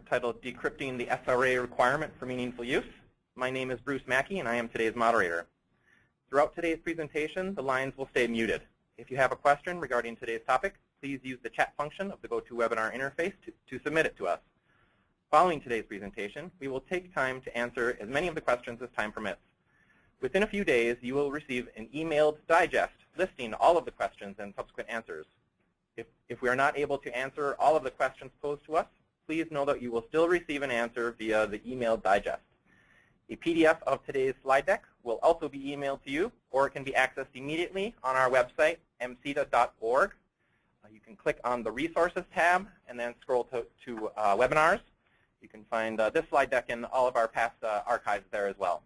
titled Decrypting the SRA Requirement for Meaningful Use. My name is Bruce Mackey, and I am today's moderator. Throughout today's presentation, the lines will stay muted. If you have a question regarding today's topic, please use the chat function of the GoToWebinar interface to submit it to us. Following today's presentation, we will take time to answer as many of the questions as time permits. Within a few days, you will receive an emailed digest listing all of the questions and subsequent answers. If we are not able to answer all of the questions posed to us, please know that you will still receive an answer via the emailed digest. A PDF of today's slide deck will also be emailed to you, or it can be accessed immediately on our website, mceda.org. You can click on the Resources tab and then scroll to Webinars. You can find this slide deck and all of our past archives there as well.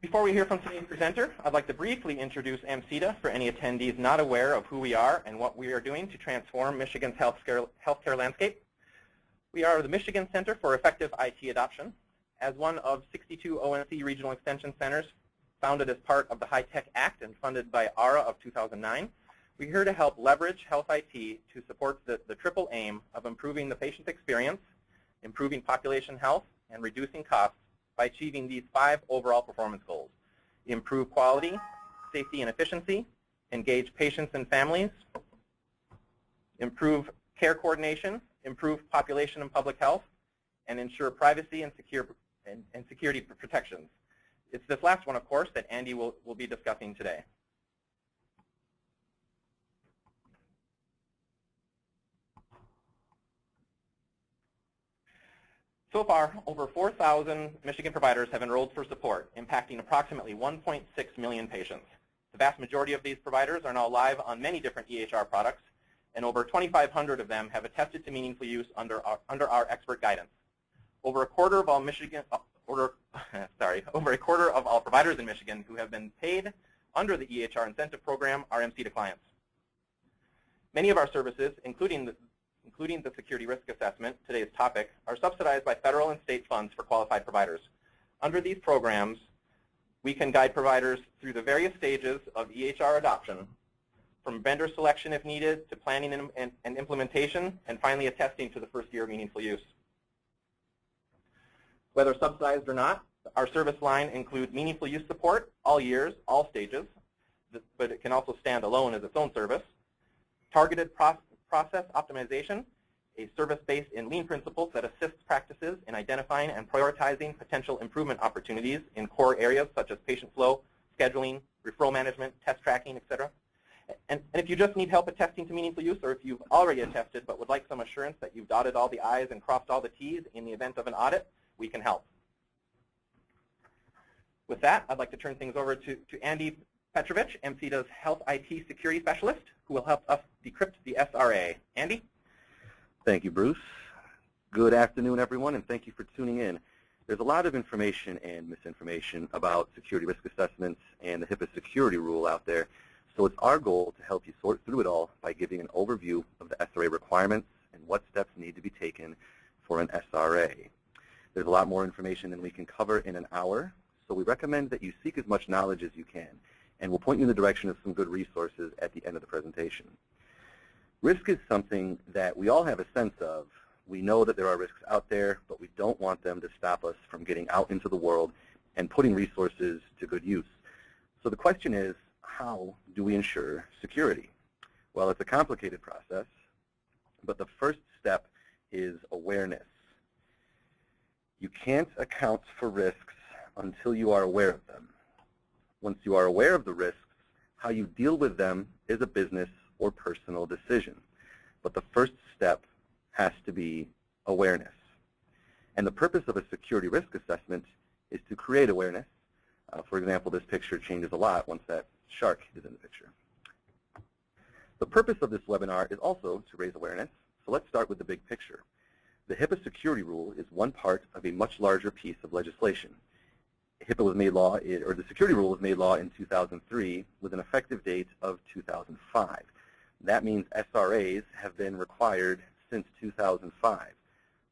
Before we hear from today's presenter, I'd like to briefly introduce MCEDA for any attendees not aware of who we are and what we are doing to transform Michigan's healthcare landscape. We are the Michigan Center for Effective IT Adoption. As one of 62 ONC regional extension centers founded as part of the HITECH Act and funded by ARA of 2009, we're here to help leverage health IT to support the triple aim of improving the patient experience, improving population health, and reducing costs by achieving these 5 overall performance goals: improve quality, safety, and efficiency, engage patients and families, improve care coordination, improve population and public health, and ensure privacy and security protections. It's this last one, of course, that Andy will be discussing today. So far, over 4,000 Michigan providers have enrolled for support, impacting approximately 1.6 million patients. The vast majority of these providers are now live on many different EHR products, and over 2,500 of them have attested to meaningful use under our expert guidance. Over a quarter of all providers in Michigan who have been paid under the EHR incentive program are MCEDA clients. Many of our services, including the security risk assessment, today's topic, are subsidized by federal and state funds for qualified providers. Under these programs, we can guide providers through the various stages of EHR adoption, from vendor selection if needed, to planning and implementation, and finally attesting to the first year of meaningful use. Whether subsidized or not, our service line includes meaningful use support all years, all stages, but it can also stand alone as its own service. Targeted process optimization, a service based in lean principles that assists practices in identifying and prioritizing potential improvement opportunities in core areas such as patient flow, scheduling, referral management, test tracking, etc. And if you just need help attesting to meaningful use, or if you've already attested but would like some assurance that you've dotted all the I's and crossed all the T's in the event of an audit, we can help. With that, I'd like to turn things over to Andy Petrovich, MCEDA's Health IT Security Specialist, who will help us decrypt the SRA. Andy? Thank you, Bruce. Good afternoon, everyone, and thank you for tuning in. There's a lot of information and misinformation about security risk assessments and the HIPAA security rule out there, so it's our goal to help you sort through it all by giving an overview of the SRA requirements and what steps need to be taken for an SRA. There's a lot more information than we can cover in an hour, so we recommend that you seek as much knowledge as you can, and we'll point you in the direction of some good resources at the end of the presentation. Risk is something that we all have a sense of. We know that there are risks out there, but we don't want them to stop us from getting out into the world and putting resources to good use. So the question is, how do we ensure security? Well, it's a complicated process, but the first step is awareness. You can't account for risks until you are aware of them. Once you are aware of the risks, how you deal with them is a business or personal decision. But the first step has to be awareness. And the purpose of a security risk assessment is to create awareness. For example, this picture changes a lot once that shark is in the picture. The purpose of this webinar is also to raise awareness. So let's start with the big picture. The HIPAA security rule is one part of a much larger piece of legislation. HIPAA was made law, or the security rule was made law in 2003 with an effective date of 2005. That means SRAs have been required since 2005.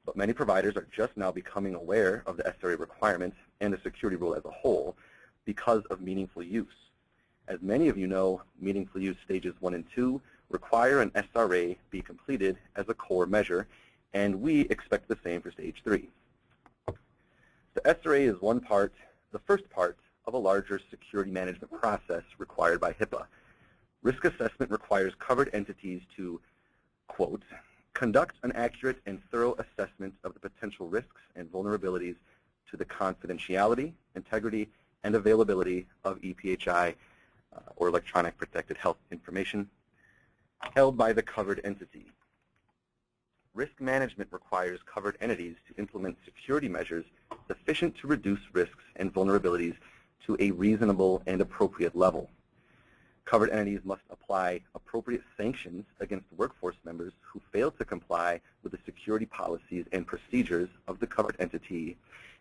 But many providers are just now becoming aware of the SRA requirements and the security rule as a whole because of meaningful use. As many of you know, meaningful use stages 1 and 2 require an SRA be completed as a core measure, and we expect the same for stage 3. The SRA is the first part of a larger security management process required by HIPAA. Risk assessment requires covered entities to, quote, conduct an accurate and thorough assessment of the potential risks and vulnerabilities to the confidentiality, integrity, and availability of EPHI, or electronic protected health information, held by the covered entity. Risk management requires covered entities to implement security measures sufficient to reduce risks and vulnerabilities to a reasonable and appropriate level. Covered entities must apply appropriate sanctions against workforce members who fail to comply with the security policies and procedures of the covered entity,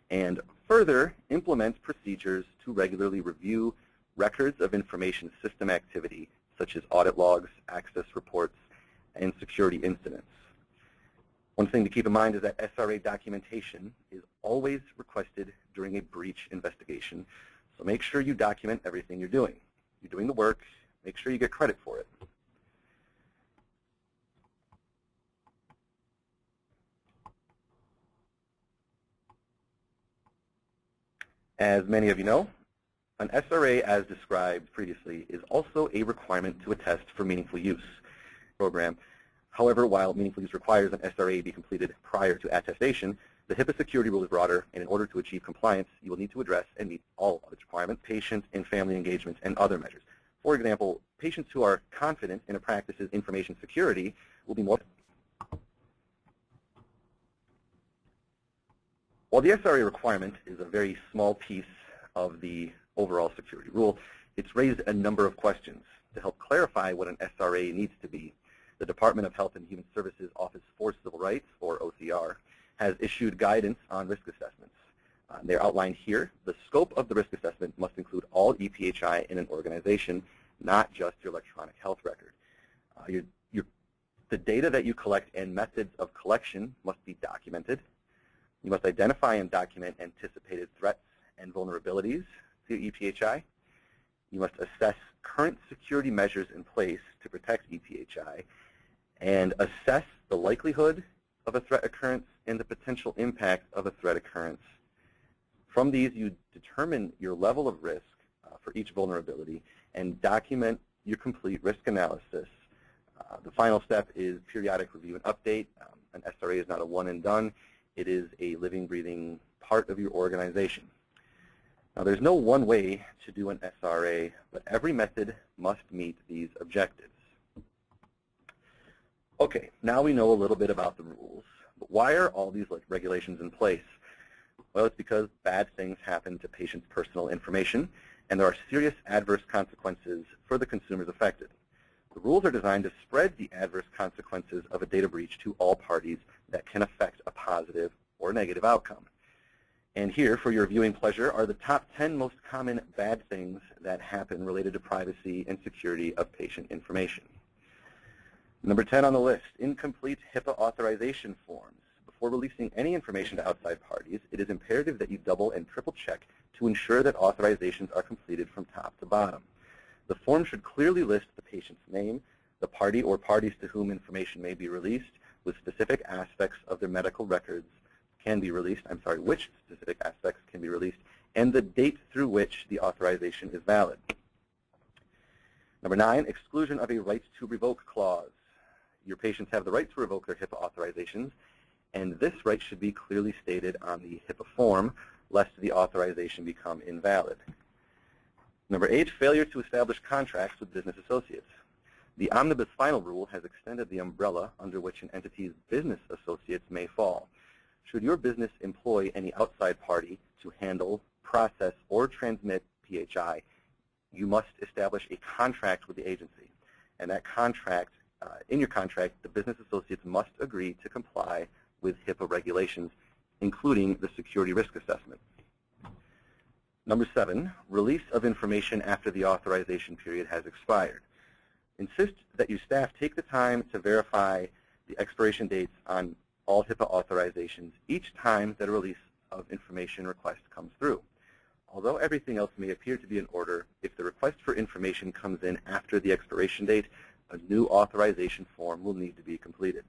and further implement procedures to regularly review records of information system activity, such as audit logs, access reports, and security incidents. One thing to keep in mind is that SRA documentation is always requested during a breach investigation, so make sure you document everything you're doing. You're doing the work, make sure you get credit for it. As many of you know, an SRA, as described previously, is also a requirement to attest for meaningful use program. However, while meaningful use requires an SRA be completed prior to attestation, the HIPAA security rule is broader, and in order to achieve compliance, you will need to address and meet all of its requirements, patient and family engagement, and other measures. For example, patients who are confident in a practice's information security will be more. While the SRA requirement is a very small piece of the overall security rule, it's raised a number of questions. To help clarify what an SRA needs to be, the Department of Health and Human Services Office for Civil Rights, or OCR, has issued guidance on risk assessments. They're outlined here. The scope of the risk assessment must include all EPHI in an organization, not just your electronic health record. The data that you collect and methods of collection must be documented. You must identify and document anticipated threats and vulnerabilities to EPHI. You must assess current security measures in place to protect EPHI and assess the likelihood of a threat occurrence and the potential impact of a threat occurrence. From these, you determine your level of risk for each vulnerability and document your complete risk analysis. The final step is periodic review and update. An SRA is not a one and done. It is a living, breathing part of your organization. Now, there's no one way to do an SRA, but every method must meet these objectives. Okay, now we know a little bit about the rules, but why are all these regulations in place? Well, it's because bad things happen to patients' personal information, and there are serious adverse consequences for the consumers affected. The rules are designed to spread the adverse consequences of a data breach to all parties that can affect a positive or negative outcome. And here, for your viewing pleasure, are the top 10 most common bad things that happen related to privacy and security of patient information. Number 10 on the list, incomplete HIPAA authorization forms. Before releasing any information to outside parties, it is imperative that you double and triple check to ensure that authorizations are completed from top to bottom. The form should clearly list the patient's name, the party or parties to whom information may be released, with specific aspects of their medical records which specific aspects can be released, and the date through which the authorization is valid. Number 9, exclusion of a right to revoke clause. Your patients have the right to revoke their HIPAA authorizations, and this right should be clearly stated on the HIPAA form, lest the authorization become invalid. Number 8, failure to establish contracts with business associates. The Omnibus Final Rule has extended the umbrella under which an entity's business associates may fall. Should your business employ any outside party to handle, process, or transmit PHI, you must establish a contract with the agency. And that contract, in your contract, the business associates must agree to comply with HIPAA regulations, including the security risk assessment. Number 7, release of information after the authorization period has expired. Insist that your staff take the time to verify the expiration dates on all HIPAA authorizations each time that a release of information request comes through. Although everything else may appear to be in order, if the request for information comes in after the expiration date, a new authorization form will need to be completed.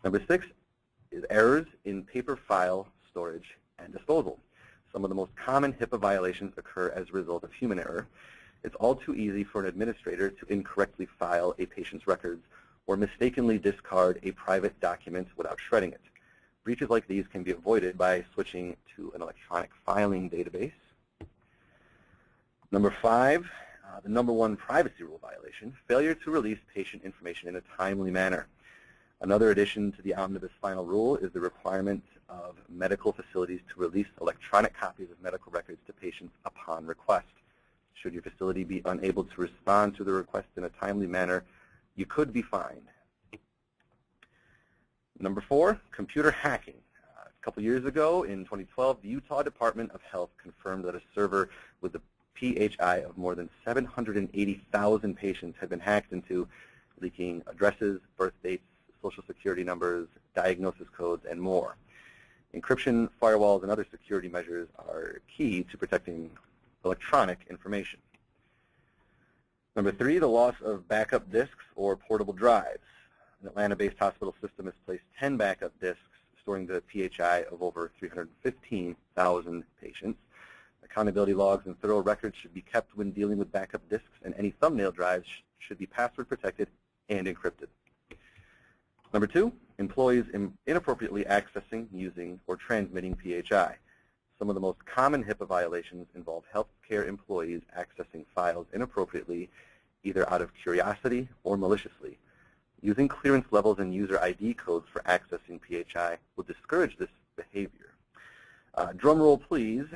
Number 6 is errors in paper file storage and disposal. Some of the most common HIPAA violations occur as a result of human error. It's all too easy for an administrator to incorrectly file a patient's records or mistakenly discard a private document without shredding it. Breaches like these can be avoided by switching to an electronic filing database. Number 5, the number 1 privacy rule violation, failure to release patient information in a timely manner. Another addition to the Omnibus Final Rule is the requirement of medical facilities to release electronic copies of medical records to patients upon request. Should your facility be unable to respond to the request in a timely manner, you could be fined. Number 4, computer hacking. A couple years ago, in 2012, the Utah Department of Health confirmed that a server with a PHI of more than 780,000 patients had been hacked into, leaking addresses, birth dates, social security numbers, diagnosis codes, and more. Encryption, firewalls, and other security measures are key to protecting electronic information. Number 3, the loss of backup disks or portable drives. An Atlanta-based hospital system has placed 10 backup disks storing the PHI of over 315,000 patients. Accountability logs and thorough records should be kept when dealing with backup disks, and any thumbnail drives should be password protected and encrypted. Number 2, employees inappropriately accessing, using, or transmitting PHI. Some of the most common HIPAA violations involve healthcare employees accessing files inappropriately, either out of curiosity or maliciously. Using clearance levels and user ID codes for accessing PHI will discourage this behavior. Drum roll, please.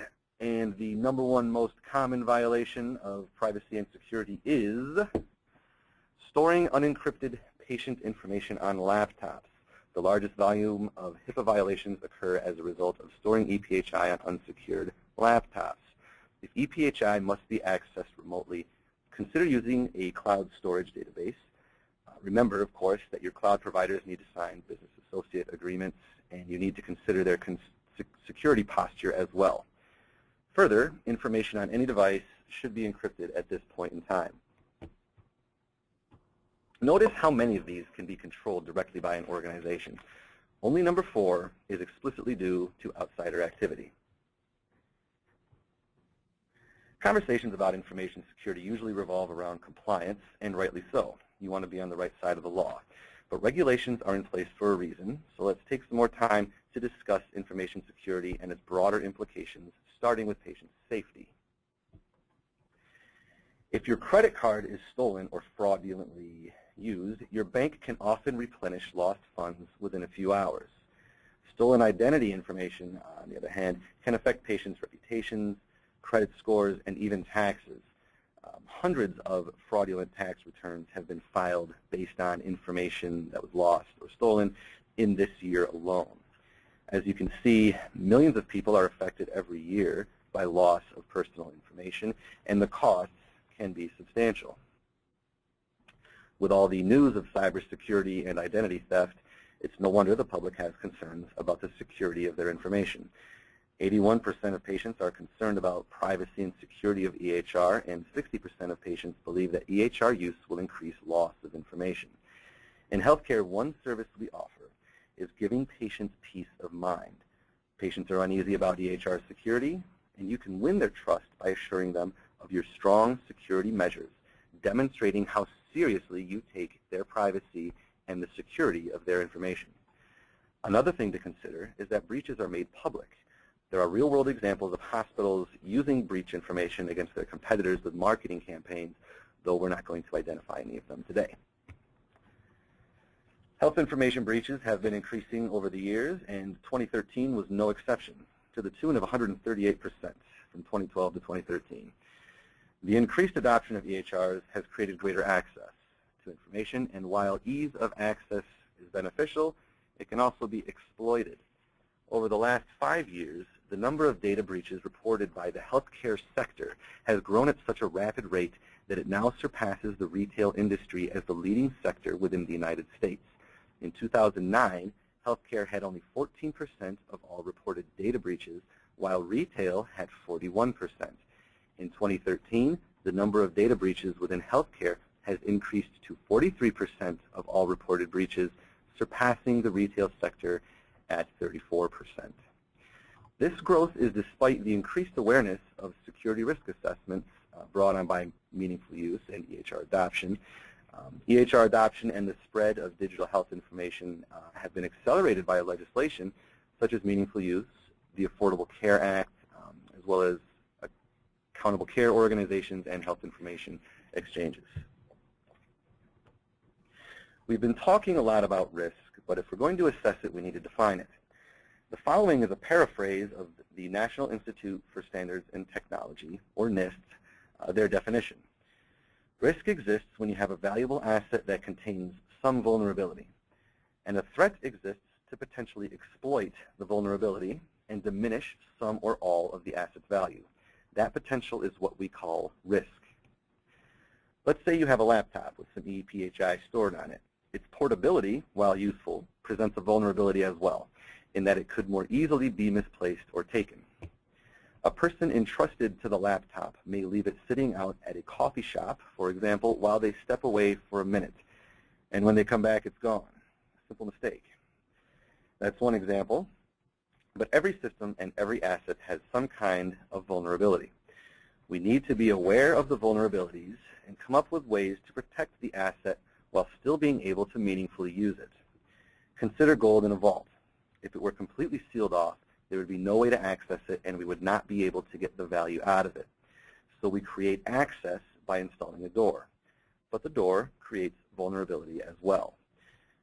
And the number 1 most common violation of privacy and security is storing unencrypted patient information on laptops. The largest volume of HIPAA violations occur as a result of storing ePHI on unsecured laptops. If ePHI must be accessed remotely, consider using a cloud storage database. Remember, of course, that your cloud providers need to sign business associate agreements, and you need to consider their security posture as well. Further, information on any device should be encrypted at this point in time. Notice how many of these can be controlled directly by an organization. Only number 4 is explicitly due to outsider activity. Conversations about information security usually revolve around compliance, and rightly so. You want to be on the right side of the law. But regulations are in place for a reason, so let's take some more time to discuss information security and its broader implications, starting with patient safety. If your credit card is stolen or fraudulently used, your bank can often replenish lost funds within a few hours. Stolen identity information, on the other hand, can affect patients' reputations, credit scores, and even taxes. Hundreds of fraudulent tax returns have been filed based on information that was lost or stolen in this year alone. As you can see, millions of people are affected every year by loss of personal information, and the costs can be substantial. With all the news of cybersecurity and identity theft, it's no wonder the public has concerns about the security of their information. 81% of patients are concerned about privacy and security of EHR, and 60% of patients believe that EHR use will increase loss of information. In healthcare, one service we offer is giving patients peace of mind. Patients are uneasy about EHR security, and you can win their trust by assuring them of your strong security measures, demonstrating how seriously you take their privacy and the security of their information. Another thing to consider is that breaches are made public. There are real-world examples of hospitals using breach information against their competitors with marketing campaigns, though we're not going to identify any of them today. Health information breaches have been increasing over the years, and 2013 was no exception, to the tune of 138% from 2012 to 2013. The increased adoption of EHRs has created greater access to information, and while ease of access is beneficial, it can also be exploited. Over the last 5 years, the number of data breaches reported by the healthcare sector has grown at such a rapid rate that it now surpasses the retail industry as the leading sector within the United States. In 2009, healthcare had only 14% of all reported data breaches, while retail had 41%. In 2013, the number of data breaches within healthcare has increased to 43% of all reported breaches, surpassing the retail sector at 34%. This growth is despite the increased awareness of security risk assessments brought on by meaningful use and EHR adoption. EHR adoption and the spread of digital health information have been accelerated by legislation such as meaningful use, the Affordable Care Act, as well as accountable care organizations and health information exchanges. We've been talking a lot about risk, but if we're going to assess it, we need to define it. The following is a paraphrase of the National Institute for Standards and Technology, or NIST, their definition. Risk exists when you have a valuable asset that contains some vulnerability, and a threat exists to potentially exploit the vulnerability and diminish some or all of the asset's value. That potential is what we call risk. Let's say you have a laptop with some ePHI stored on it. Its portability, while useful, presents a vulnerability as well, in that it could more easily be misplaced or taken. A person entrusted to the laptop may leave it sitting out at a coffee shop, for example, while they step away for a minute. And when they come back, it's gone. Simple mistake. That's one example. But every system and every asset has some kind of vulnerability. We need to be aware of the vulnerabilities and come up with ways to protect the asset while still being able to meaningfully use it. Consider gold in a vault. If it were completely sealed off, there would be no way to access it, and we would not be able to get the value out of it. So we create access by installing a door. But the door creates vulnerability as well.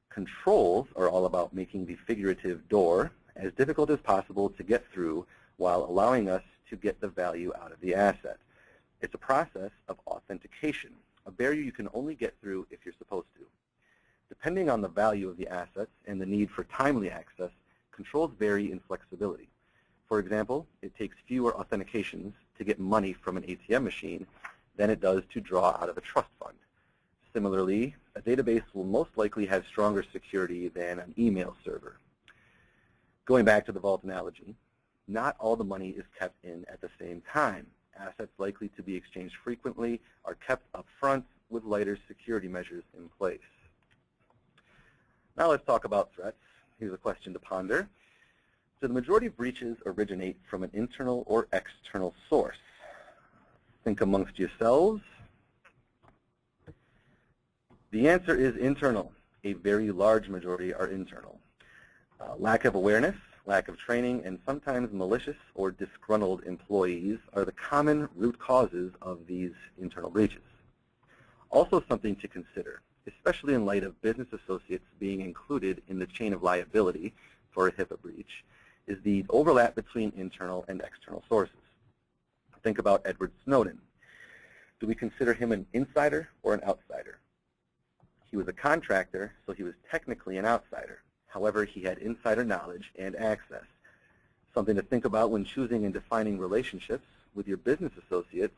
Controls are all about making the figurative door as difficult as possible to get through while allowing us to get the value out of the asset. It's a process of authentication, a barrier you can only get through if you're supposed to. Depending on the value of the assets and the need for timely access, controls vary in flexibility. For example, it takes fewer authentications to get money from an ATM machine than it does to draw out of a trust fund. Similarly, a database will most likely have stronger security than an email server. Going back to the vault analogy, not all the money is kept in at the same time. Assets likely to be exchanged frequently are kept up front with lighter security measures in place. Now let's talk about threats. Here's a question to ponder. Do the majority of breaches originate from an internal or external source? Think amongst yourselves. The answer is internal. A very large majority are internal. Lack of awareness, lack of training, and sometimes malicious or disgruntled employees are the common root causes of these internal breaches. Also something to consider, especially in light of business associates being included in the chain of liability for a HIPAA breach, is the overlap between internal and external sources. Think about Edward Snowden. Do we consider him an insider or an outsider? He was a contractor, so he was technically an outsider. However, he had insider knowledge and access. Something to think about when choosing and defining relationships with your business associates.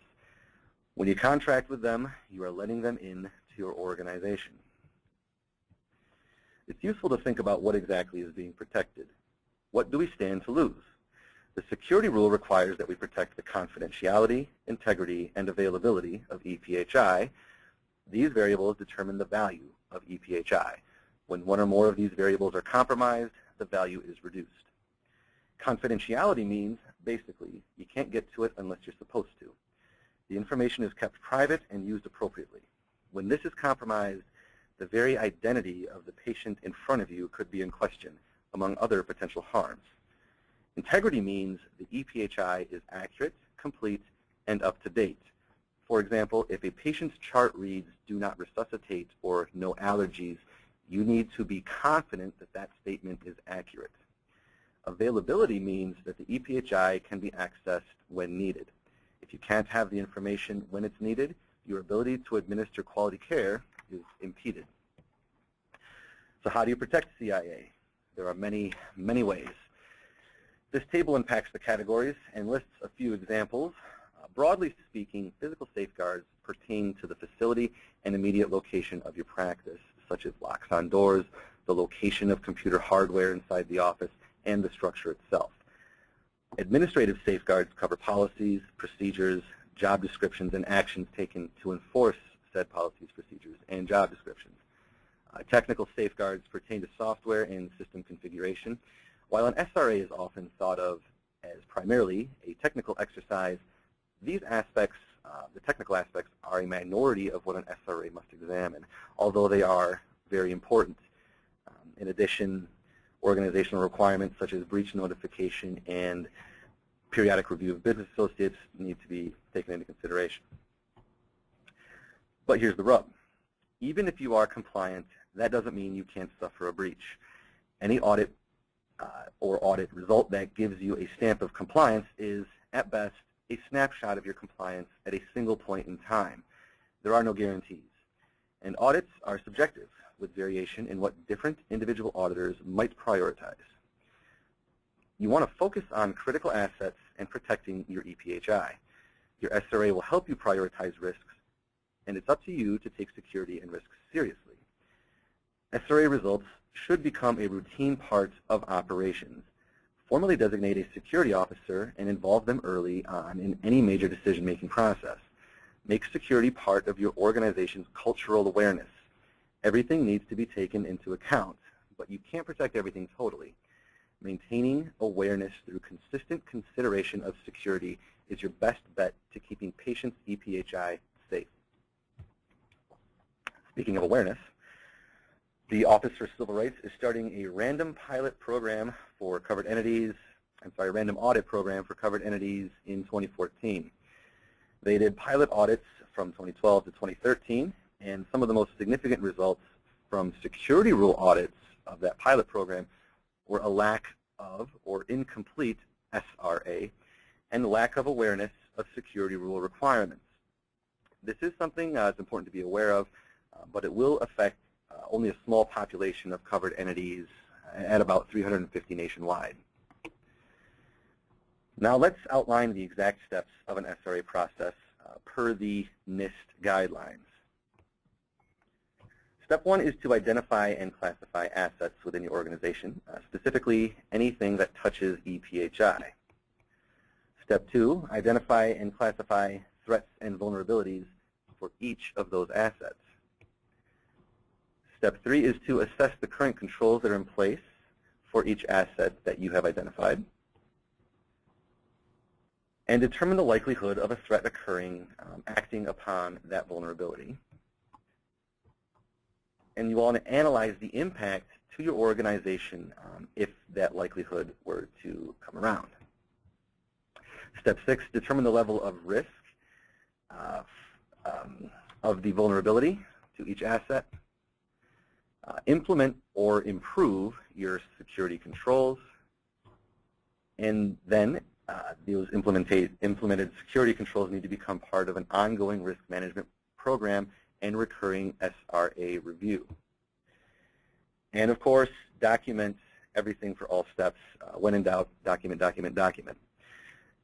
When you contract with them, you are letting them in to your organization. It's useful to think about what exactly is being protected. What do we stand to lose? The security rule requires that we protect the confidentiality, integrity, and availability of ePHI. These variables determine the value of ePHI. When one or more of these variables are compromised, the value is reduced. Confidentiality means, basically, you can't get to it unless you're supposed to. The information is kept private and used appropriately. When this is compromised, the very identity of the patient in front of you could be in question, among other potential harms. Integrity means the ePHI is accurate, complete, and up to date. For example, if a patient's chart reads "do not resuscitate" or "no allergies," you need to be confident that that statement is accurate. Availability means that the ePHI can be accessed when needed. If you can't have the information when it's needed, your ability to administer quality care is impeded. So how do you protect CIA? There are many, many ways. This table unpacks the categories and lists a few examples. Broadly speaking, physical safeguards pertain to the facility and immediate location of your practice, such as locks on doors, the location of computer hardware inside the office, and the structure itself. Administrative safeguards cover policies, procedures, job descriptions, and actions taken to enforce said policies, procedures, and job descriptions. Technical safeguards pertain to software and system configuration. While an SRA is often thought of as primarily a technical exercise, these aspects, the technical aspects, are a minority of what an SRA must examine, although they are very important. In addition, organizational requirements such as breach notification and periodic review of business associates need to be taken into consideration. But here's the rub. Even if you are compliant, that doesn't mean you can't suffer a breach. Any audit or audit result that gives you a stamp of compliance is, at best, a snapshot of your compliance at a single point in time. There are no guarantees. And audits are subjective, with variation in what different individual auditors might prioritize. You want to focus on critical assets and protecting your EPHI. Your SRA will help you prioritize risks, and it's up to you to take security and risks seriously. SRA results should become a routine part of operations. Formally designate a security officer and involve them early on in any major decision-making process. Make security part of your organization's cultural awareness. Everything needs to be taken into account, but you can't protect everything totally. Maintaining awareness through consistent consideration of security is your best bet to keeping patients' EPHI safe. Speaking of awareness, the Office for Civil Rights is starting a random audit program for covered entities in 2014. They did pilot audits from 2012 to 2013, and some of the most significant results from security rule audits of that pilot program were a lack of or incomplete SRA and the lack of awareness of security rule requirements. This is something that's important to be aware of, but it will affect only a small population of covered entities at about 350 nationwide. Now let's outline the exact steps of an SRA process per the NIST guidelines. Step one is to identify and classify assets within your organization, specifically anything that touches EPHI. Step two, identify and classify threats and vulnerabilities for each of those assets. Step three is to assess the current controls that are in place for each asset that you have identified, and determine the likelihood of a threat occurring acting upon that vulnerability. And you want to analyze the impact to your organization if that likelihood were to come around. Step six, determine the level of risk of the vulnerability to each asset. Implement or improve your security controls, and then those implemented security controls need to become part of an ongoing risk management program and recurring SRA review. And of course, document everything for all steps. When in doubt, document, document, document.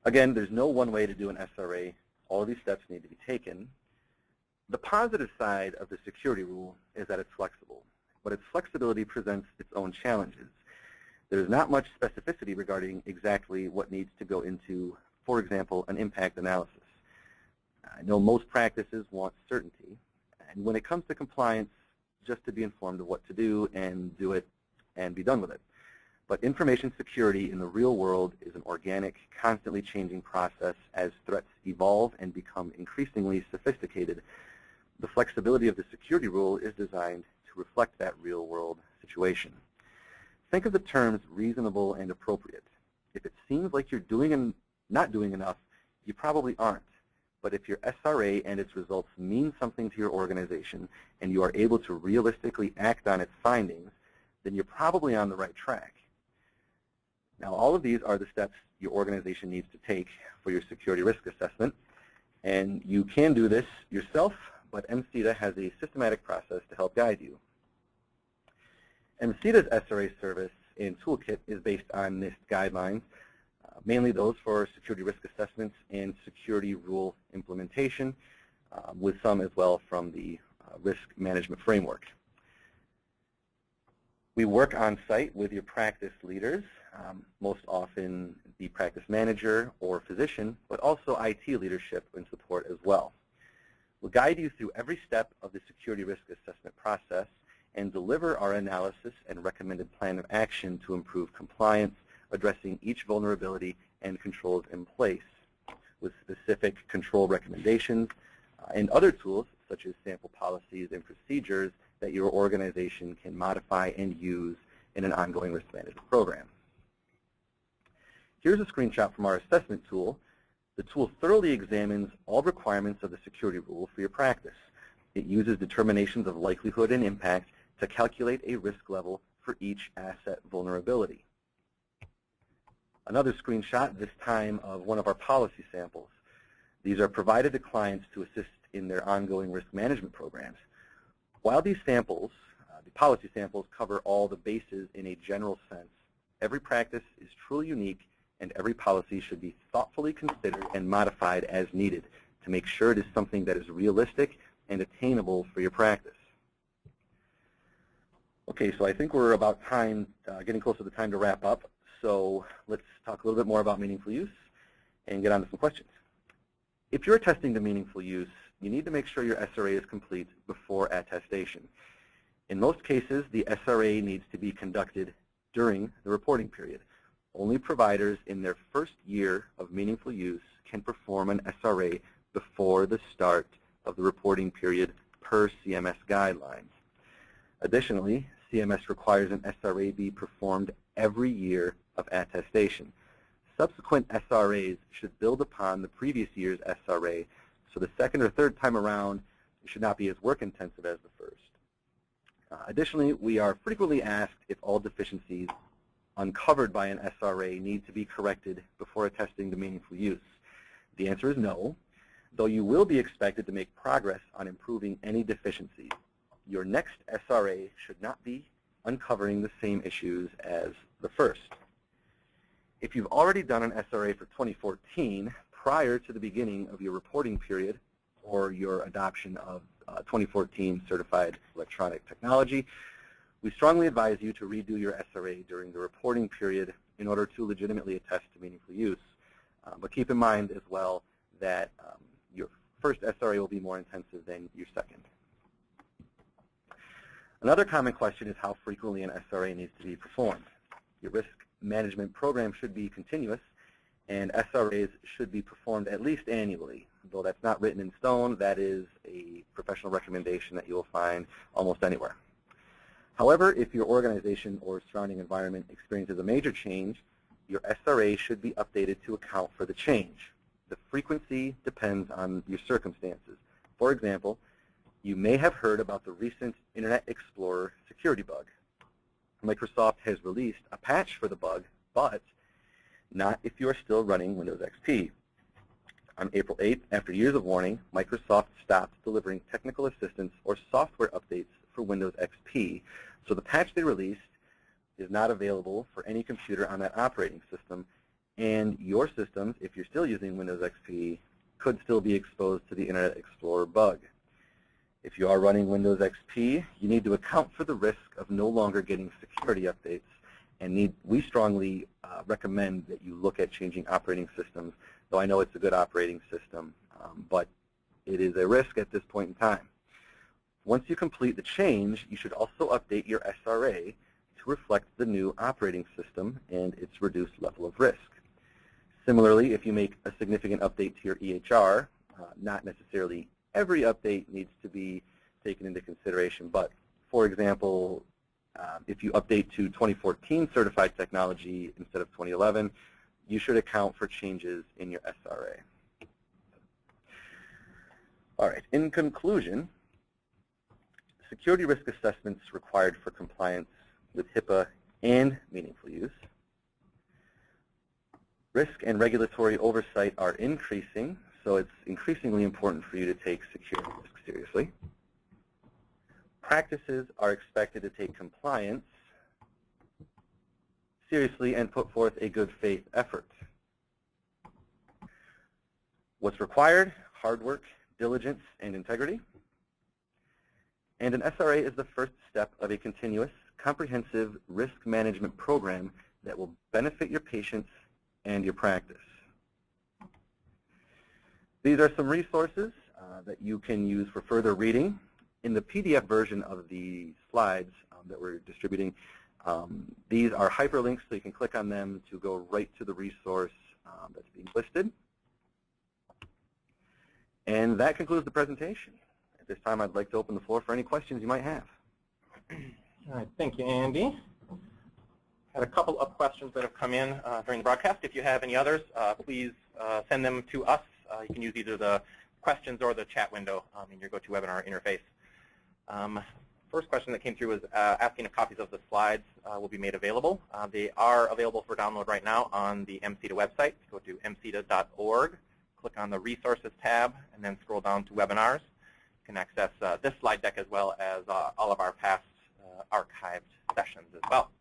Again, there's no one way to do an SRA. All of these steps need to be taken. The positive side of the security rule is that it's flexible, but its flexibility presents its own challenges. There's not much specificity regarding exactly what needs to go into, for example, an impact analysis. I know most practices want certainty, and when it comes to compliance, just to be informed of what to do it and be done with it. But information security in the real world is an organic, constantly changing process as threats evolve and become increasingly sophisticated. The flexibility of the security rule is designed to reflect that real-world situation. Think of the terms reasonable and appropriate. If it seems like you're doing and not doing enough, you probably aren't. But if your SRA and its results mean something to your organization and you are able to realistically act on its findings, then you're probably on the right track. Now, all of these are the steps your organization needs to take for your security risk assessment, and you can do this yourself, but MCEDA has a systematic process to help guide you. MCEDA's SRA service and toolkit is based on NIST guidelines, mainly those for security risk assessments and security rule implementation, with some as well from the risk management framework. We work on site with your practice leaders most often the practice manager or physician, but also IT leadership and support as well. We'll guide you through every step of the security risk assessment process and deliver our analysis and recommended plan of action to improve compliance, addressing each vulnerability and controls in place, with specific control recommendations and other tools such as sample policies and procedures that your organization can modify and use in an ongoing risk management program. Here's a screenshot from our assessment tool. The tool thoroughly examines all requirements of the security rule for your practice. It uses determinations of likelihood and impact to calculate a risk level for each asset vulnerability. Another screenshot, this time of one of our policy samples. These are provided to clients to assist in their ongoing risk management programs. While these samples, the policy samples, cover all the bases in a general sense, every practice is truly unique and every policy should be thoughtfully considered and modified as needed to make sure it is something that is realistic and attainable for your practice. Okay, so I think we're about time, getting close to the time to wrap up. So let's talk a little bit more about meaningful use and get on to some questions. If you're attesting to meaningful use, you need to make sure your SRA is complete before attestation. In most cases, the SRA needs to be conducted during the reporting period. Only providers in their first year of meaningful use can perform an SRA before the start of the reporting period per CMS guidelines. Additionally, CMS requires an SRA be performed every year of attestation. Subsequent SRAs should build upon the previous year's SRA, so the second or third time around it should not be as work-intensive as the first. Additionally, we are frequently asked if all deficiencies uncovered by an SRA need to be corrected before attesting to meaningful use. The answer is no, though you will be expected to make progress on improving any deficiencies. Your next SRA should not be uncovering the same issues as the first. If you've already done an SRA for 2014 prior to the beginning of your reporting period or your adoption of 2014 certified electronic technology, we strongly advise you to redo your SRA during the reporting period in order to legitimately attest to meaningful use. But keep in mind as well that your first SRA will be more intensive than your second. Another common question is how frequently an SRA needs to be performed. Your risk management program should be continuous, and SRAs should be performed at least annually. Though that's not written in stone, that is a professional recommendation that you will find almost anywhere. However, if your organization or surrounding environment experiences a major change, your SRA should be updated to account for the change. The frequency depends on your circumstances. For example, you may have heard about the recent Internet Explorer security bug. Microsoft has released a patch for the bug, but not if you are still running Windows XP. On April 8th, after years of warning, Microsoft stopped delivering technical assistance or software updates for Windows XP, so the patch they released is not available for any computer on that operating system, and your systems, if you're still using Windows XP, could still be exposed to the Internet Explorer bug. If you are running Windows XP, you need to account for the risk of no longer getting security updates, and we strongly recommend that you look at changing operating systems, though I know it's a good operating system, but it is a risk at this point in time. Once you complete the change, you should also update your SRA to reflect the new operating system and its reduced level of risk. Similarly, if you make a significant update to your EHR, not necessarily every update needs to be taken into consideration, but for example, if you update to 2014 certified technology instead of 2011, you should account for changes in your SRA. All right, in conclusion, security risk assessments required for compliance with HIPAA and meaningful use. Risk and regulatory oversight are increasing, so it's increasingly important for you to take security risk seriously. Practices are expected to take compliance seriously and put forth a good faith effort. What's required? Hard work, diligence, and integrity. And an SRA is the first step of a continuous, comprehensive risk management program that will benefit your patients and your practice. These are some resources that you can use for further reading. In the PDF version of the slides that we're distributing, these are hyperlinks, so you can click on them to go right to the resource that's being listed. And that concludes the presentation. At this time, I'd like to open the floor for any questions you might have. All right, thank you, Andy. Had a couple of questions that have come in during the broadcast. If you have any others, please send them to us. You can use either the questions or the chat window in your GoToWebinar interface. First question that came through was asking if copies of the slides will be made available. They are available for download right now on the MCEDA website. Go to mceda.org, click on the Resources tab, and then scroll down to Webinars. You can access this slide deck as well as all of our past archived sessions as well.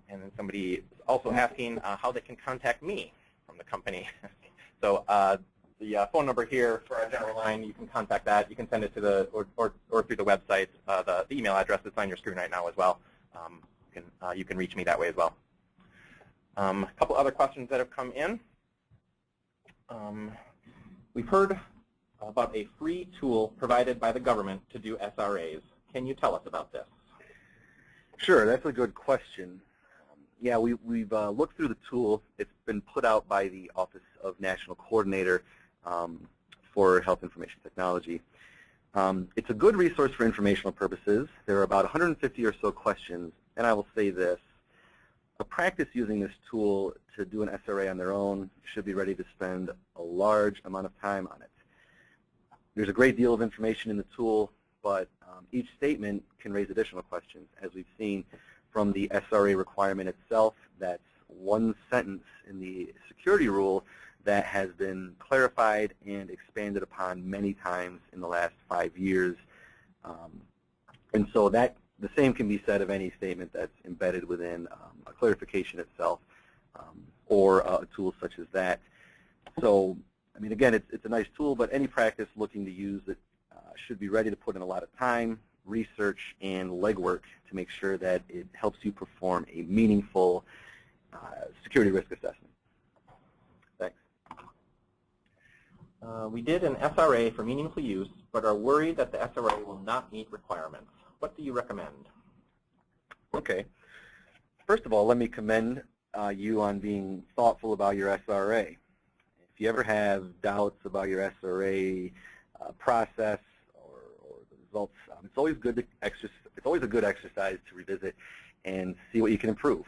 And then somebody is also asking how they can contact me from the company. So the phone number here for our general line, you can contact that. You can send it to the, or through the website. The email address is on your screen right now as well. You can reach me that way as well. A couple other questions that have come in. We've heard about a free tool provided by the government to do SRAs. Can you tell us about this? Sure, that's a good question. Yeah, we've looked through the tool. It's been put out by the Office of National Coordinator for Health Information Technology. It's a good resource for informational purposes. There are about 150 or so questions, and I will say this. A practice using this tool to do an SRA on their own should be ready to spend a large amount of time on it. There's a great deal of information in the tool, but each statement can raise additional questions. As we've seen from the SRA requirement itself, that's one sentence in the security rule that has been clarified and expanded upon many times in the last 5 years. And so that the same can be said of any statement that's embedded within a clarification itself or a tool such as that. So, I mean, again, it's a nice tool, but any practice looking to use it should be ready to put in a lot of time, research, and legwork to make sure that it helps you perform a meaningful security risk assessment. Thanks. We did an SRA for meaningful use, but are worried that the SRA will not meet requirements. What do you recommend? Okay. First of all, let me commend you on being thoughtful about your SRA. If you ever have doubts about your SRA process or the results, it's always a good exercise to revisit and see what you can improve.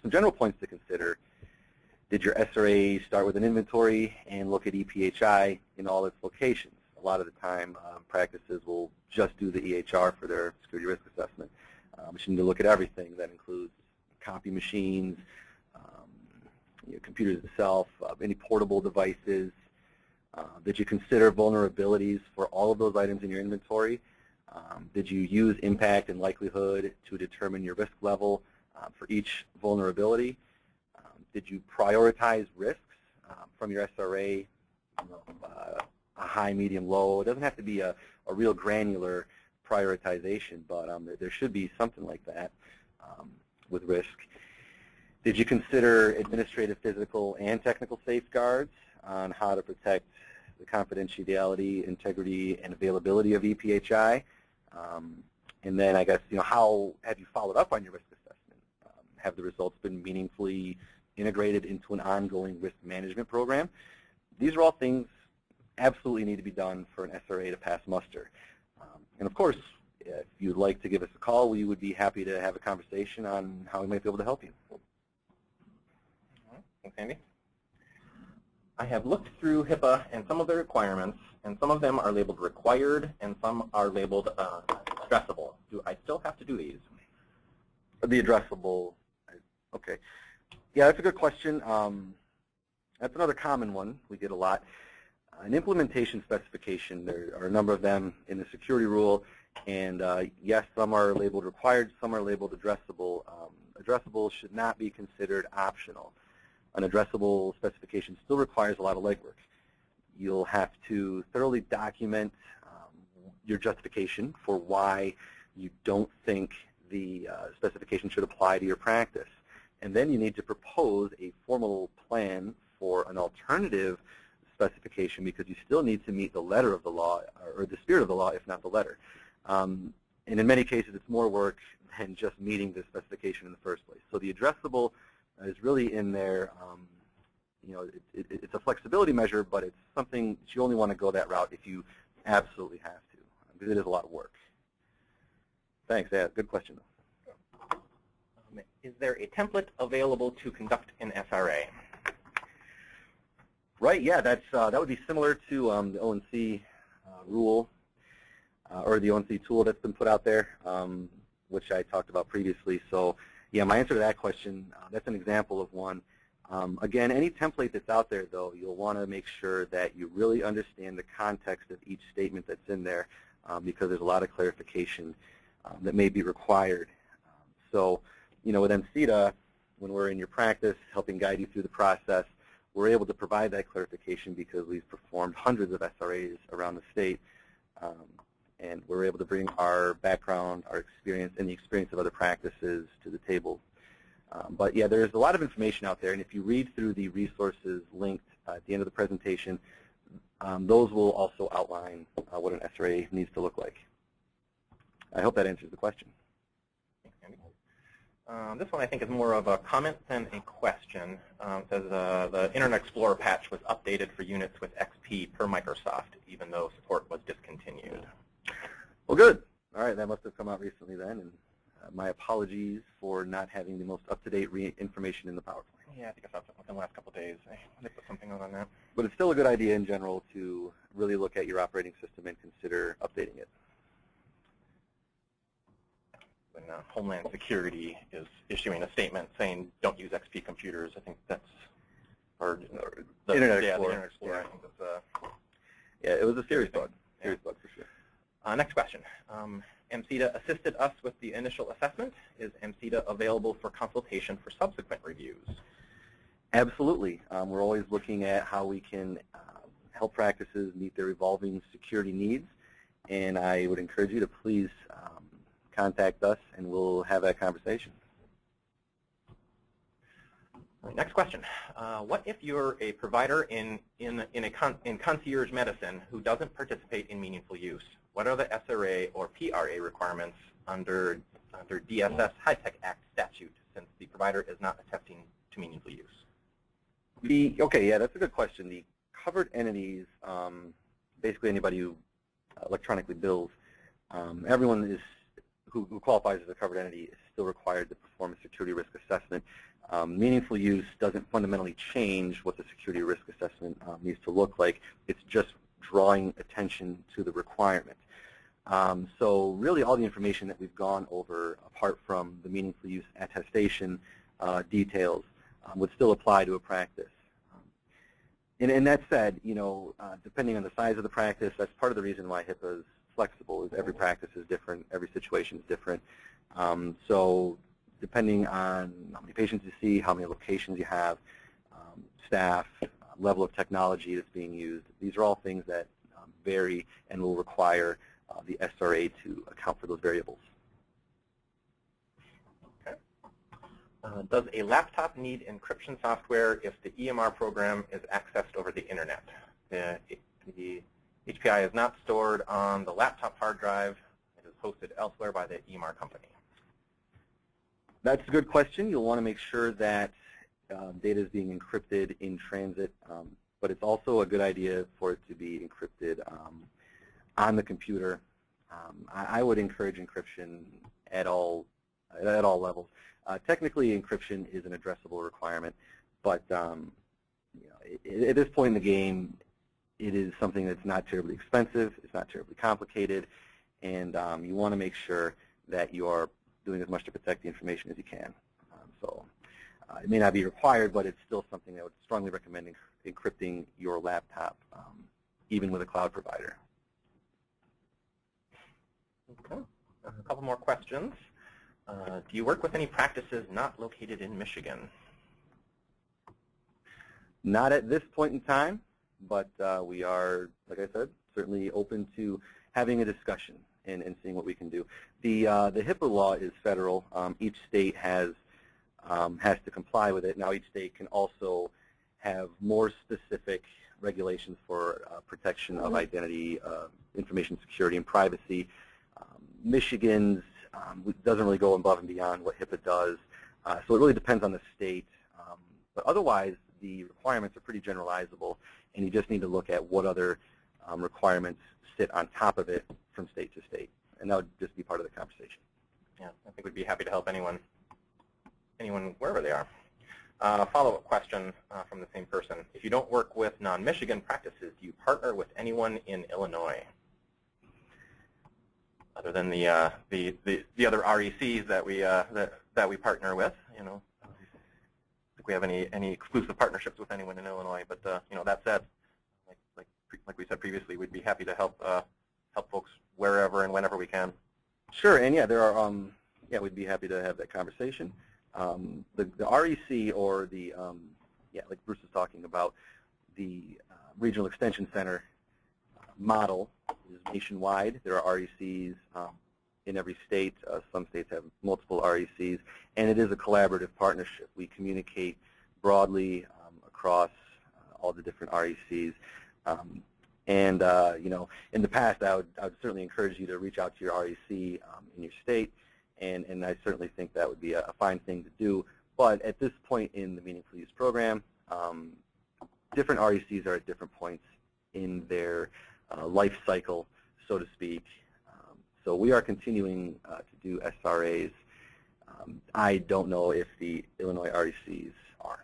Some general points to consider. Did your SRA start with an inventory and look at EPHI in all its locations? A lot of the time, practices will just do the EHR for their security risk assessment. But you need to look at everything. That includes copy machines, computers itself, any portable devices. Did you consider vulnerabilities for all of those items in your inventory? Did you use impact and likelihood to determine your risk level for each vulnerability? Did you prioritize risks from your SRA, a high, medium, low? It doesn't have to be a real granular prioritization, but there should be something like that with risk. Did you consider administrative, physical, and technical safeguards on how to protect the confidentiality, integrity, and availability of EPHI? And then I guess, how have you followed up on your risk assessment? Have the results been meaningfully integrated into an ongoing risk management program? These are all things absolutely need to be done for an SRA to pass muster. And of course, if you'd like to give us a call, we would be happy to have a conversation on how we might be able to help you. All right. Thanks, Andy. I have looked through HIPAA and some of the requirements, and some of them are labeled required, and some are labeled addressable. Do I still have to do these? The addressable, okay. Yeah, that's a good question. That's another common one we get a lot. An implementation specification, there are a number of them in the security rule, and yes, some are labeled required, some are labeled addressable. Addressable should not be considered optional. An addressable specification still requires a lot of legwork. You'll have to thoroughly document your justification for why you don't think the specification should apply to your practice. and then you need to propose a formal plan for an alternative specification because you still need to meet the letter of the law, or the spirit of the law, if not the letter. And in many cases, it's more work than just meeting the specification in the first place. So the addressable is really in there. You know, it's a flexibility measure, but it's something that you only want to go that route if you absolutely have to, because it is a lot of work. Thanks. Yeah, good question. Is there a template available to conduct an SRA? Right. Yeah, that would be similar to the ONC rule or the ONC tool that's been put out there, which I talked about previously. So, yeah, my answer to that question, that's an example of one. Again, any template that's out there, though, you'll want to make sure that you really understand the context of each statement that's in there, because there's a lot of clarification that may be required. So, you know, with MCEDA, when we're in your practice helping guide you through the process, we're able to provide that clarification because we've performed hundreds of SRAs around the state, and we're able to bring our background, our experience, and the experience of other practices to the table. But yeah, there's a lot of information out there, and if you read through the resources linked at the end of the presentation, those will also outline what an SRA needs to look like. I hope that answers the question. Thanks, Andy. This one I think is more of a comment than a question. It says the Internet Explorer patch was updated for units with XP per Microsoft, even though support was discontinued. Well, good. All right, that must have come out recently then, and my apologies for not having the most up-to-date information in the PowerPoint. Yeah, I think I saw something within the last couple of days. They put something on that. But it's still a good idea in general to really look at your operating system and consider updating it. When Homeland Security is issuing a statement saying don't use XP computers, I think that's or the Internet Explorer. Yeah, the Internet Explorer. Yeah. I think that's yeah, it was a serious bug. Serious bug for sure. Next question. MCEDA assisted us with the initial assessment. Is MCEDA available for consultation for subsequent reviews? Absolutely. We're always looking at how we can help practices meet their evolving security needs, and I would encourage you to please contact us, and we'll have that conversation. All right, next question. What if you're a provider in concierge medicine who doesn't participate in meaningful use? What are the SRA or PRA requirements under DSS High-Tech Act statute, since the provider is not attesting to meaningful use? Okay, yeah, that's a good question. The covered entities, basically anybody who electronically bills, everyone who qualifies as a covered entity is still required to perform a security risk assessment. Meaningful use doesn't fundamentally change what the security risk assessment needs to look like. It's just drawing attention to the requirement. So really all the information that we've gone over, apart from the meaningful use attestation details, would still apply to a practice. And that said, you know, depending on the size of the practice, that's part of the reason why HIPAA is flexible, is every practice is different, every situation is different. So depending on how many patients you see, how many locations you have, staff, level of technology that's being used, these are all things that vary and will require the SRA to account for those variables. Okay. Does a laptop need encryption software if the EMR program is accessed over the internet? The HPI is not stored on the laptop hard drive. It is hosted elsewhere by the EMR company. That's a good question. You'll want to make sure that data is being encrypted in transit, but it's also a good idea for it to be encrypted on the computer. I would encourage encryption at all levels. Technically, encryption is an addressable requirement, but you know, at this point in the game, it is something that's not terribly expensive, it's not terribly complicated, and you want to make sure that you are doing as much to protect the information as you can. So it may not be required, but it's still something I would strongly recommend encrypting your laptop, even with a cloud provider. Okay. A couple more questions. Do you work with any practices not located in Michigan? Not at this point in time, but we are, like I said, certainly open to having a discussion and seeing what we can do. The HIPAA law is federal. Each state has has to comply with it. Now each state can also have more specific regulations for protection of identity, information security, and privacy. Michigan's doesn't really go above and beyond what HIPAA does, so it really depends on the state. But otherwise, the requirements are pretty generalizable, and you just need to look at what other requirements sit on top of it from state to state, and that would just be part of the conversation. Yeah, I think we'd be happy to help anyone wherever they are. Follow-up question from the same person. If you don't work with non-Michigan practices, do you partner with anyone in Illinois? Other than the other RECs that we partner with, I don't think we have any exclusive partnerships with anyone in Illinois. But that said, like we said previously, we'd be happy to help folks wherever and whenever we can. Sure, and yeah, there are we'd be happy to have that conversation. The REC, or the like Bruce was talking about, the Regional Extension Center model is nationwide. There are RECs in every state. Some states have multiple RECs, and it is a collaborative partnership. We communicate broadly across all the different RECs. In the past, I would certainly encourage you to reach out to your REC in your state, and I certainly think that would be a fine thing to do. But at this point in the Meaningful Use program, different RECs are at different points in their life cycle, so to speak. So we are continuing to do SRAs. I don't know if the Illinois RECs are.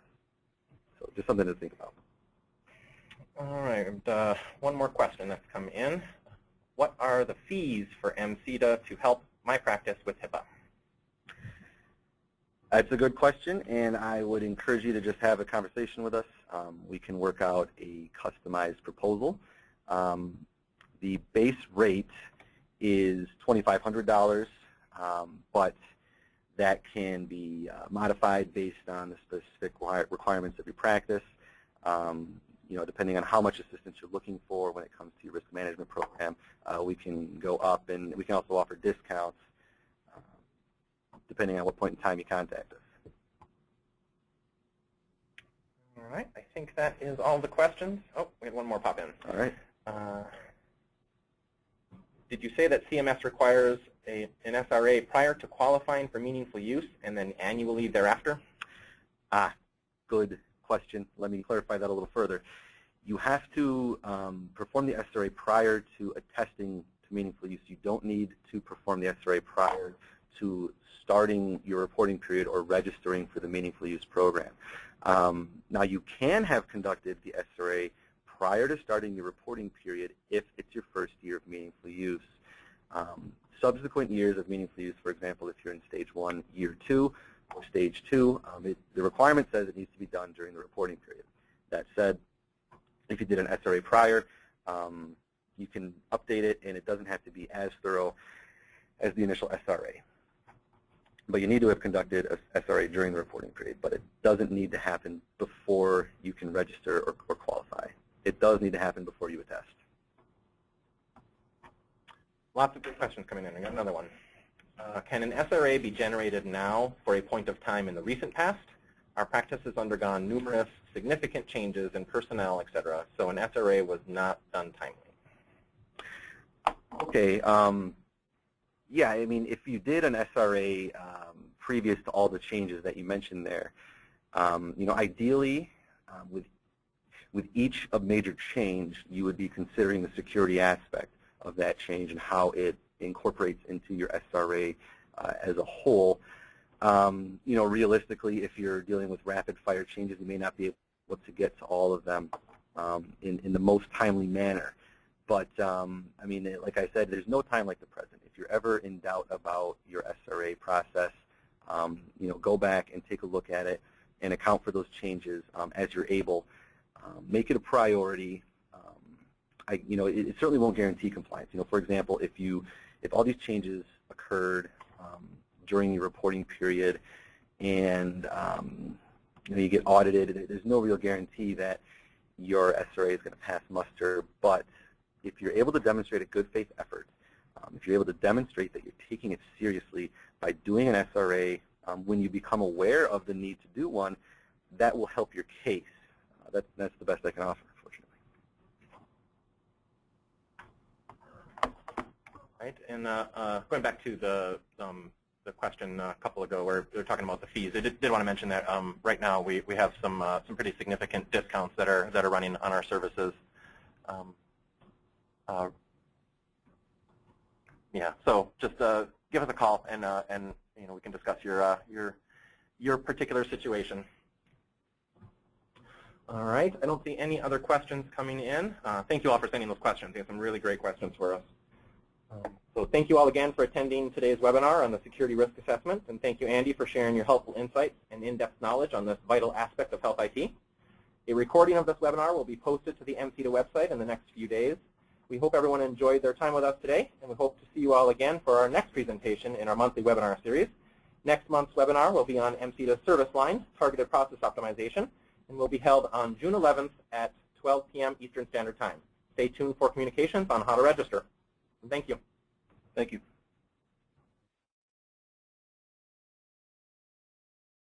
So just something to think about. All right, one more question that's come in. What are the fees for MCEDA to help my practice with HIPAA? That's a good question, and I would encourage you to just have a conversation with us. We can work out a customized proposal. The base rate is $2,500, but that can be modified based on the specific requirements of your practice. Depending on how much assistance you're looking for when it comes to your risk management program, we can go up, and we can also offer discounts depending on what point in time you contact us. All right, I think that is all the questions. Oh, we had one more pop in. All right. Did you say that CMS requires an SRA prior to qualifying for meaningful use and then annually thereafter? Good question. Let me clarify that a little further. You have to perform the SRA prior to attesting to meaningful use. You don't need to perform the SRA prior to starting your reporting period or registering for the meaningful use program. Now, you can have conducted the SRA prior to starting your reporting period if it's your first year of meaningful use. Subsequent years of meaningful use, for example, if you're in stage 1, year 2, or stage 2, the requirement says it needs to be done during the reporting period. That said, if you did an SRA prior, you can update it, and it doesn't have to be as thorough as the initial SRA. But you need to have conducted a SRA during the reporting period, but it doesn't need to happen before you can register or qualify. It does need to happen before you attest. Lots of good questions coming in. I got another one. Can an SRA be generated now for a point of time in the recent past? Our practice has undergone numerous significant changes in personnel, et cetera, so an SRA was not done timely. Okay. Yeah, I mean, if you did an SRA previous to all the changes that you mentioned there, ideally, with each major change, you would be considering the security aspect of that change and how it incorporates into your SRA as a whole. Realistically, if you're dealing with rapid-fire changes, you may not be able to get to all of them in the most timely manner. But, I mean, like I said, there's no time like the present. If you're ever in doubt about your SRA process, go back and take a look at it and account for those changes as you're able. Make it a priority. It certainly won't guarantee compliance. For example, if all these changes occurred during your reporting period and you get audited, there's no real guarantee that your SRA is going to pass muster. But if you're able to demonstrate a good faith effort, if you're able to demonstrate that you're taking it seriously by doing an SRA When you become aware of the need to do one, that will help your case. That's the best I can offer, unfortunately. Right, and going back to the question a couple ago where we were talking about the fees, I did want to mention that right now we have some pretty significant discounts that are running on our services. Yeah, so just give us a call and we can discuss your particular situation. All right, I don't see any other questions coming in. Thank you all for sending those questions. You have some really great questions for us. So thank you all again for attending today's webinar on the security risk assessment, and thank you, Andy, for sharing your helpful insights and in-depth knowledge on this vital aspect of health IT. A recording of this webinar will be posted to the MCEDA website in the next few days. We hope everyone enjoyed their time with us today, and we hope to see you all again for our next presentation in our monthly webinar series. Next month's webinar will be on MCEDA's service line, targeted process optimization, and will be held on June 11th at 12 p.m. Eastern Standard Time. Stay tuned for communications on how to register. And thank you. Thank you.